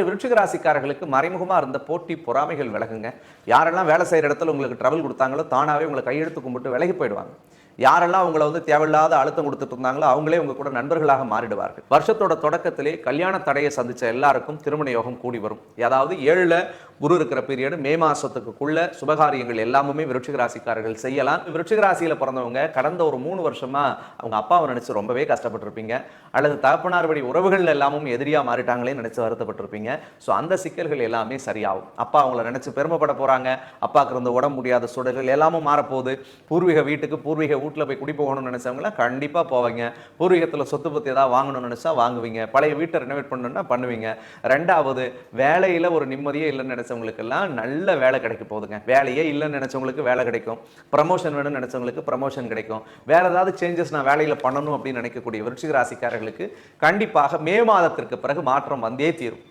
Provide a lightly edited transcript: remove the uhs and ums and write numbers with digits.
விருச்சிக ராசிக்காரர்களுக்கு மறைமுகமா இருந்த போட்டி பொறாமைகள் விலகுங்க. யாரெல்லாம் வேலை செய்யற இடத்துல உங்களுக்கு ட்ரபிள் கொடுத்தாங்களோ தானாவே உங்களை கையெழுத்து கும்பிட்டு விலகி போயிடுவாங்க. யாரெல்லாம் உங்களை தேவையில்லாத அழுத்தம் கொடுத்துட்டு இருந்தாங்களோ அவங்களே உங்க கூட நண்பர்களாக மாறிடுவார்கள். வருஷத்தோட தொடக்கத்திலே கல்யாண தடையை சந்திச்ச எல்லாருக்கும் திருமண யோகம் கூடி வரும். அதாவது 7ல குரு இருக்கிற பீரியட் மே மாசத்துக்குள்ள சுபகாரியங்கள் எல்லாமே விருச்சிக ராசிக்காரர்கள் செய்யலாம். விருச்சிக ராசியில பிறந்தவங்க கடந்த ஒரு 3 வருஷமா அவங்க அப்பாவை நினைச்சு ரொம்பவே கஷ்டப்பட்டிருப்பீங்க, அல்லது தகப்பனார் வழி உறவுகள் எல்லாமும் எதிரியா மாறிட்டாங்களே நினைச்சு வருத்தப்பட்டிருப்பீங்க. ஸோ அந்த சிக்கல்கள் எல்லாமே சரியாகும். அப்பா அவங்கள நினைச்சு பெருமைப்பட போறாங்க. அப்பாவுக்கு இருந்த உடம்பு முடியாத சூழல்கள் எல்லாமும் மாறப்போகுது. பூர்வீக வீட்டுக்கு பூர்வீக வீட்டில் போய் குடி போகணும்னு நினைச்சவங்களாம் கண்டிப்பா போவீங்க. பூர்வீகத்தில் சொத்து பத்தி ஏதாவது வாங்கணும்னு நினைச்சா வாங்குவீங்க. பழைய வீட்டை ரெனோவேட் பண்ணணும்னா பண்ணுவீங்க. 2வது வேலையில ஒரு நிம்மதியே இல்லைன்னு நினைச்சவங்களுக்கெல்லாம் நல்ல வேலை கிடைக்க போகுதுங்க. வேலையே இல்லைன்னு நினைச்சவங்களுக்கு வேலை கிடைக்கும். ப்ரமோஷன் வேணும்னு நினைச்சவங்களுக்கு ப்ரமோஷன் கிடைக்கும். வேற ஏதாவது சேஞ்சஸ் நான் வேலையில பண்ணணும் அப்படின்னு நினைக்கக்கூடிய விருச்சிக ராசிக்காரர்களுக்கு கண்டிப்பாக மே மாதத்திற்கு பிறகு மாற்றம் வந்தே தீரும்.